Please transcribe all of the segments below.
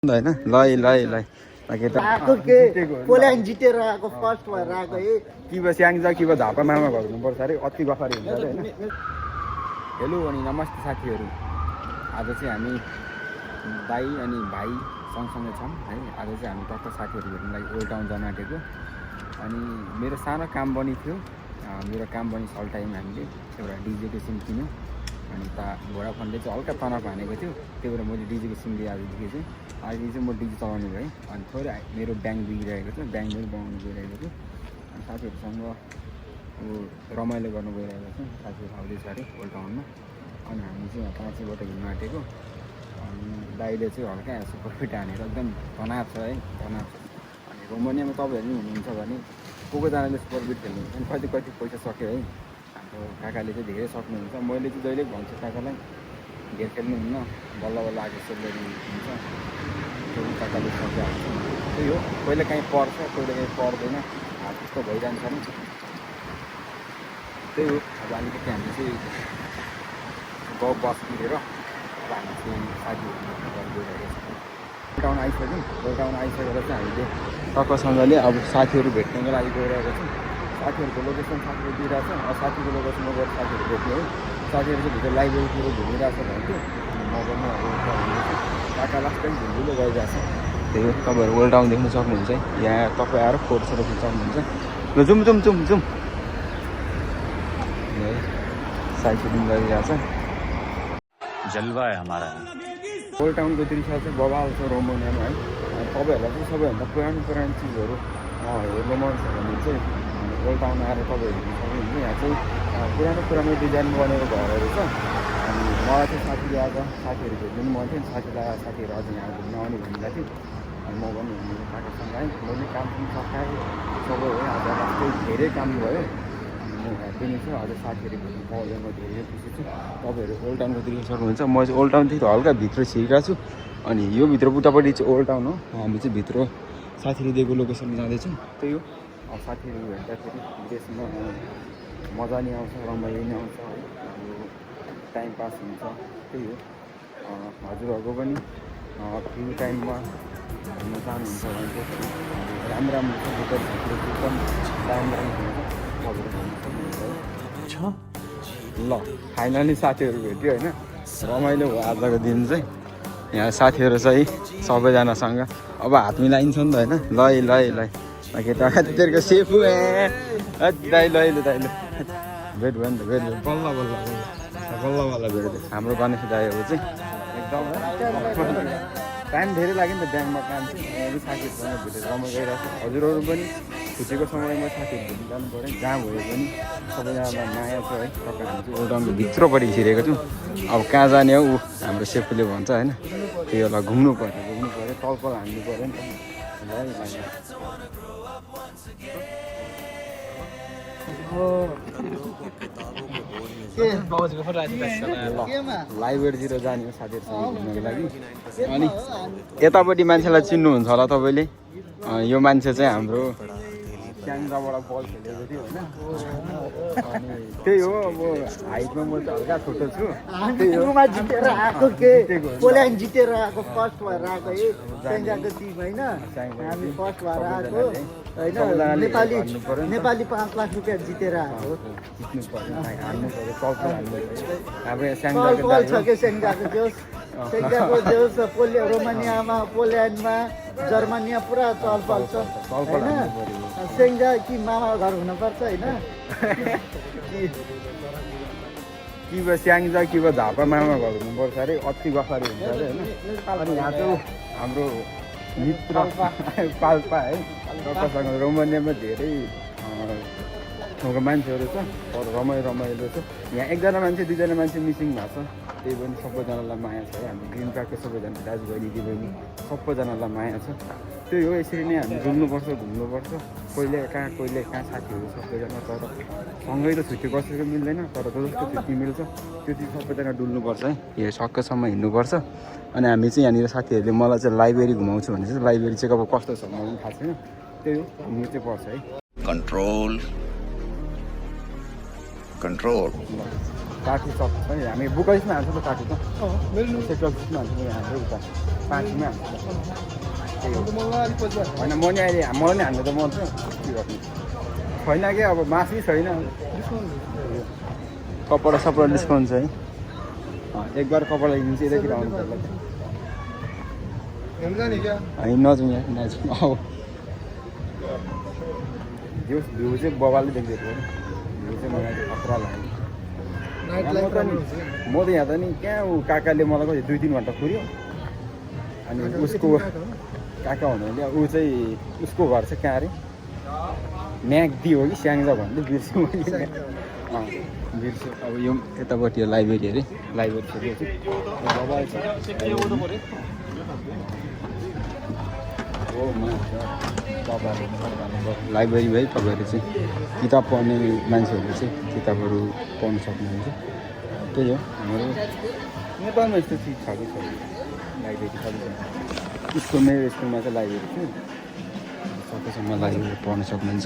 हैन ल पोल्यान्ड जितेर आएको फर्स्ट भएर आएको है कि स्याङ्जा कि झापा मामा घर हुनुपर्छ अरे अति गफारी हुन्छ अरे होइन। हेलो अनि नमस्ते साथीहरू, आज चाहिँ हामी दाई अनि भाइ सँगसँगै छौँ है। आज चाहिँ हामी टक्क साथीहरू भेट्नु लागि ओल्ड टाउन जान आँटेको। अनि मेरो सानो काम बनी थियो, मेरो काम बनी सल टाइम हामीले एउटा डिजेको सिम किन्यौँ। अनि भोडाफोनले चाहिँ हल्का तनाव हानेको थियो, त्यही भएर मैले डिजेको सिम लिएँ। आजदेखि चाहिँ म डिजी चलाउने भएँ। अनि थोरै मेरो ब्याङ्क बिग्रिरहेको थियो, ब्याङ्क पनि बनाउनु गइरहेको थियो। अनि साथीहरूसँग रमाइलो गर्नु गइरहेको थियो। साथीहरू आउँदैछ अरे ओल्ड टाउनमा। अनि हामी चाहिँ यहाँ पाँचैबाट घुम्न आँटेको। अनि दाइले चाहिँ हल्का सुपर फिट हानेर एकदम तनाव छ है, तनाव छ। अनि रोमानियामा तपाईँहरू पनि हुनुहुन्छ भने कोजनाले सुपर फिट खेल्नुहुन्छ अनि कति कति पैसा सक्यो है। हाम्रो काकाले चाहिँ धेरै सक्नुहुन्छ। मैले चाहिँ जहिले भन्छु काकालाई धेर खेल्नुहुन्न, बल्ल बल्ल आगे सेलरी हुन्छ, त्यो काकाले सकिहाल्छ। त्यही हो, कहिले काहीँ पर्छ कहिले काहीँ पर्दैन, त्यस्तो भइरहन्छ नि। त्यही हो, अब अलिकति हामी चाहिँ गाउँ बस किनेर अब हामी चाहिँ साथीहरू गइरहेको छ। टाउन आइसक्यौँ। ओल्ड टाउन आइसकेर चाहिँ हामीले टक्कसँगले अब साथीहरू भेट्नको लागि गइरहेको छौँ। साथीहरूको लोकेसन साथीहरू दिइरहेको छ। साथीको लोकेसनमा गएर साथीहरू भेट्ने हो। साथीहरू चाहिँ भित्र लाइब्रेरीतिर घुमिरहेको छ भन्थ्यो। म पनि काका लास्ट टाइम घुम्दै गइरहेको छ। त्यही हो, तपाईँहरू ओल्ड टाउन देख्न सक्नुहुन्छ है। यहाँ तपाईँ आएर फोटो सोटो खिच्न सक्नुहुन्छ। ल जुम साइक्लिङ गरिरहेको छ। जलवा है हमारा। ओल्ड टाउनको दृश्य चाहिँ बवाल छ रोमानियामा है। तपाईँहरूलाई चाहिँ सबैभन्दा पुरानो चिजहरू हेर्नु मन छ भने चाहिँ ओल्ड टाउन आएर तपाईँहरू हेर्नु सक्नुहुन्छ। यहाँ चाहिँ पुरानो डिजाइन बनेको घरहरू छ। अनि मलाई चाहिँ साथीले आज साथीहरू भेट्नु पनि मन थियो। साथीलाई साथीहरू अझ यहाँ घुम्न आउने भनिरहेको थियो। अनि म पनि हुनु काकासँग आएँ। मैले काम पनि सकाएँ, सबै है। आज लास्टै धेरै काम भयो। म ह्याप्पी नै छु। आज साथीहरू भेट्नु पाउँदा म धेरै खुसी छु। तपाईँहरू ओल्ड टाउनको देख्न सक्नुहुन्छ। म चाहिँ ओल्ड टाउनदेखि हल्का भित्र छिरेको छु। अनि यो भित्र उतापट्टि चाहिँ ओल्ड टाउन हो। हामी चाहिँ भित्र साथीहरू दिएको लोकेसनमा जाँदैछौँ। त्यही हो, अब साथीहरू भेट्दाखेरि देशमा मजा नि आउँछ, रमाइलो नि आउँछ है। अब टाइम पास हुन्छ। त्यही हो, हजुरहरूको पनि फ्री टाइममा घुम्न चाहनुहुन्छ भने चाहिँ राम्रो छ। होटल एकदम राम्रो हुन्छ, ल फाइनली साथीहरू भेट्यो होइन। रमाइलो भयो आजको दिन चाहिँ। यहाँ साथीहरू चाहिँ सबैजनासँग अब हात मिलाइन्छ नि त होइन। ल केटाकेटीहरूको सेफु दाइलो भेट भयो नि त, भेट भयो बल्ल भेट्यो हाम्रो गणेश दाइहरू चाहिँ। एकदम टाइम धेरै लाग्यो नि त ब्याङ्कमा काम चाहिँ। साथीहरूसँग भेटेर रमाइलो गइरहेको छ। हजुरहरू पनि छुट्टीको समयमा साथीहरू भेट्नु जानु पऱ्यो। जहाँ भयो पनि सबैजनालाई माया छ है। टक्क हामी चाहिँ ओल्ड टाउनको भित्रपट्टि छिरेको छौँ। अब कहाँ जाने हो हाम्रो सेफुले भन्छ होइन। त्यो होला घुम्नु पऱ्यो, तलपल हान्नु पऱ्यो नि त। लाइब्रेरीतिर जाने हो साथीहरूसँग घुम्नको लागि। अनि यतापट्टि मान्छेलाई चिन्नुहुन्छ होला तपाईँले। यो मान्छे चाहिँ हाम्रो स्याङ्जाबाट बल खेलेको थियो होइन। त्यही हो, अब हाइटमा म चाहिँ हल्का छोटो छु। जितेर आएको के पोल्यान्ड जितेर आएको फर्स्ट भएर आएको है स्याङ्जाको टिम होइन। हामी फर्स्ट भएर आएको होइन। नेपाली 5 लाख रुपियाँ जितेर आएको। जित्नु पऱ्यो, हार्नु पऱ्यो, हान्नु पऱ्यो। अब तलपल छ कि स्याङ्जाको जोस रोमानियामा, पोल्यान्डमा, जर्मनीमा पुरा तलपल छ होइन। स्याङ्जा कि मामा घर हुनुपर्छ होइन। कि स्याङ्जा कि झापा मामा घर हुनुपर्छ अरे अति गफारी हुन्छ अरे होइन। अनि यहाँ चाहिँ हाम्रो मित्र पाल्पा है। तपाईँसँग रोमानियामा धेरै ठाउँको मान्छेहरू छ, तर रमाइलो छ। यहाँ एकजना मान्छे दुईजना मान्छे मिसिङ भएको छ। त्यही पनि सबैजनालाई माया छ है। हाम्रो ग्रिन कार्डको सबैजना दाजुबहिनी दिदीबहिनी सबैजनालाई माया छ। त्यही हो, यसरी नै हामी डुल्नुपर्छ, घुम्नुपर्छ। कहिले कहाँ साथीहरू सबैजना। तर सँगै त छुट्टी बसेको मिल्दैन, तर जस्तो छुट्टी मिल्छ त्यति सबैजना डुल्नुपर्छ है। यो सक्कसम्म हिँड्नुपर्छ। अनि हामी चाहिँ यहाँनिर साथीहरूले मलाई चाहिँ लाइब्रेरी घुमाउँछु भने चाहिँ लाइब्रेरी चाहिँ अब कस्तो छ मलाई पनि थाहा छैन। त्यही हो, घुम्नु चाहिँ पर्छ है। कंट्रोल काठी चक पनि हामी बुकाइसमा हाल्छ त काठी त सेक्टर 6 मा हाल्छ हाम्रो उता 5 मा हाल्छ त्यही हो होइन म नि अहिले मलाई नि हाल्नु त मन छ के गर्नु छैन कि अब मासु छैन कपडा सपडा डिस्काउन्ट छ है एक बार कपडा किन्छ यतातिर आउनु पर्ला होइन नजाउँ यहाँ नजाउँ अब भ्यू चाहिँ बबालले देख्दैछ भ्यू चाहिँ मलाई चाहिँ खतरा लाग्यो म त यहाँ त नि कहाँ ऊ काकाले मलाई कति 2-3 घन्टा कुर्यो अनि उसको काका हुनुहुन्थ्यो ऊ चाहिँ उसको घर चाहिँ कहाँ अरे म्याग्दी हो कि स्याङ्जा भन्दै बिर्छु बिर्छु अब यो यतापट्टि लाइब्रेरी अरे लाइब्रेरी लाइब्रेरी है तपाईँहरू चाहिँ किताब पढ्ने मान्छेहरूले चाहिँ किताबहरू पढ्न सक्नुहुन्छ त्यही हो हाम्रो नेपालमा यस्तो चिज छ कि छैन लाइब्रेरी स्कुल मेरो स्कुलमा चाहिँ लाइब्रेरी थियो सकेसम्म लाइब्रेरी पढ्न सक्नुहुन्छ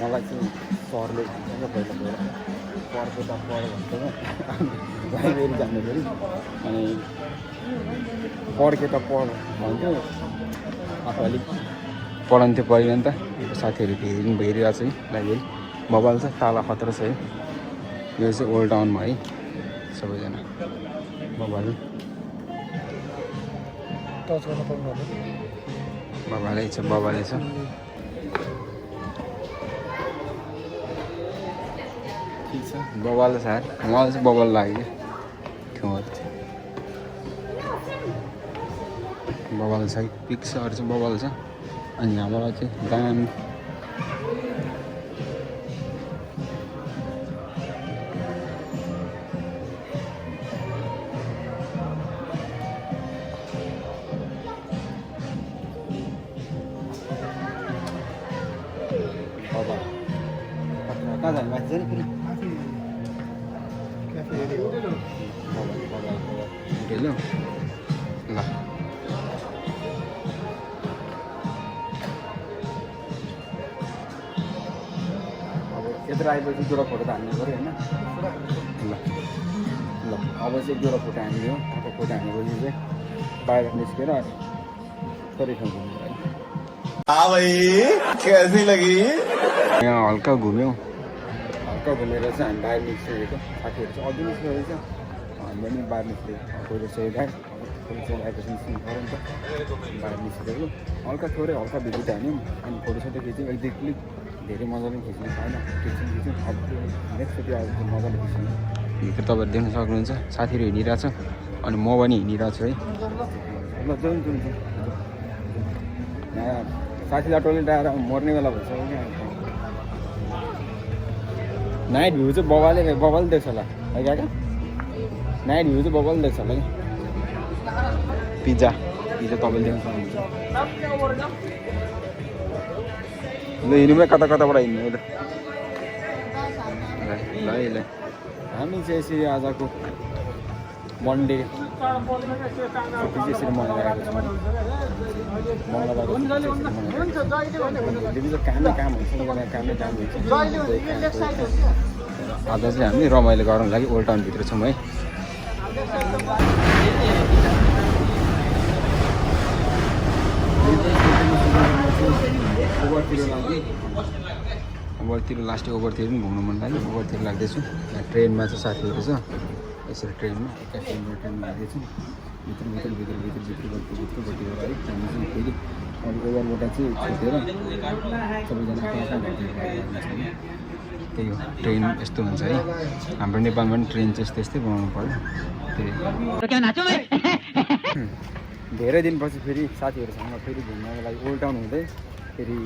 मलाई चाहिँ सरले भन्छ पहिला पढ्को त पढ भन्छ लाइब्रेरी जाँदाखेरि अनि पढ्के त पढ भन्थ्यो आफू अलिक पढन्थ्यो पढिरहनु त साथीहरू हेरिनु भइरहेको छ है लाइब्रेरी मोबाइल छ ताला खतरा छ है यो चाहिँ ओल्ड टाउनमा है सबैजना मोबाइल बाबाले छ बाबाले छ ठिक छ बबाल छ मलाई चाहिँ बबाल लाग्यो ठाउँहरू थियो बबाल छ पिक्सहरू चाहिँ बबाल छ अनि यहाँबाट चाहिँ दाम कहाँ जाने माथि जाने फेरि ल यत्रो आएपछि जोडा फोटो त हाल्नु पऱ्यो होइन ल ल अब चाहिँ एक जोडा फोटो हानिदियो अब फोटो हानेपछि चाहिँ बाहिर निस्केर थोरै ठाउँ घुम्नु यहाँ हल्का घुम्यौँ हल्का घुमेर चाहिँ हामी बाहिर निस्किरहेको साथीहरू चाहिँ अझै निस्किरहेको छ हामी पनि बाहिर निस्कियो पहिलो चाहिँ बाहिर आएपछि निस्किनु पऱ्यो नि त बाहिर निस्किरहेको हल्का थोरै हल्का भिजिट हान्यौँ अनि फोटोसोटो खिच्यौँ एक दुई क्लिक धेरै मजाले खिच्नु पाएन खिच्यौँ अब नेक्स्टचोटि अब मजाले खिच्यौँ भित्र तपाईँहरू देख्न सक्नुहुन्छ साथीहरू हिँडिरहेछ अनि म पनि हिँडिरहेको छु है ल जाउँ यहाँ साथीलाई टोइलेट आएर मर्ने बेला भइसक्यो क्या नाइट भ्यू चाहिँ बबाल देख्छ होला है काका नाइट भ्यू चाहिँ बबाल देख्छ होला कि पिज्जा तपाईँले देख्न सक्नुहुन्छ ल हिँड्नुमै कता कताबाट हिँड्नु ल ल हामी चाहिँ यसरी आजको मन्डे यसरी मनाइरहेको छौँ मङ्गलबार कामै काम हुन्छ कामै काम हुन्छ आज चाहिँ हामी रमाइलो गर्नको लागि ओल्ड टाउनभित्र छौँ है ओभरतिर लास्ट ओभरतिर पनि घुम्नु मन लाग्यो ओभरतिर लाग्दैछु यहाँ ट्रेनमा चाहिँ साथीहरू छ यसरी ट्रेनमा ट्रेनमा लाग्दैछु भित्रपट्टि है हामी चाहिँ फेरि अलिक ओभरबाट चाहिँ छुटेर सबैजना त्यही हो ट्रेन यस्तो हुन्छ है हाम्रो नेपालमा पनि ट्रेन चाहिँ यस्तै बनाउनु पऱ्यो त्यही धेरै दिनपछि फेरि साथीहरूसँग फेरि घुम्नको लागि ओल्ड टाउन हुँदै फेरि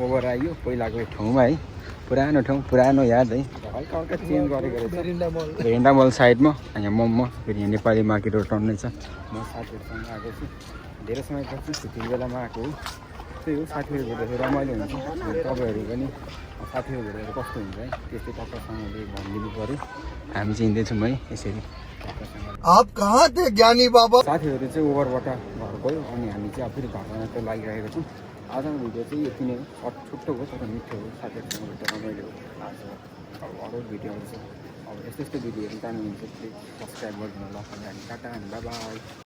ओभर आइयो पहिलाको ठाउँमा है पुरानो ठाउँ पुरानो याद है हल्का हल्का चेन्ज गरेको रहेछ भेरिन्डा मल साइडमा यहाँ मम्मा फेरि यहाँ नेपाली मार्केट टाउन नै छ म साथीहरूसँग आएको छु धेरै समयपछि छुट्टी बेलामा आएको हो त्यही हो साथीहरू भेट्दाखेरि रमाइलो हुन्छ तपाईँहरू पनि साथीहरू भेटेर कस्तो हुन्छ है त्यस्तै तपाईँसँगले भनिदिनु पऱ्यो हामी चाहिँ हिँड्दैछौँ है यसरी आप कहाँ थे ज्ञानी बाबा साथीहरू चाहिँ ओभरबाट घर गयो अनि हामी चाहिँ फेरि घरमा त लागिरहेको छौँ आजको भिडियो चाहिँ यति नै हो छोटो हो तर मिठो हो साथीहरूसँग भेटेर रमाइलो हो आज अब अरू भिडियोहरू चाहिँ अब यस्तो भिडियोहरू जानुहुन्छ प्लिज सब्सक्राइब गरिदिनु होला अनि टाटा अनि बाई बाई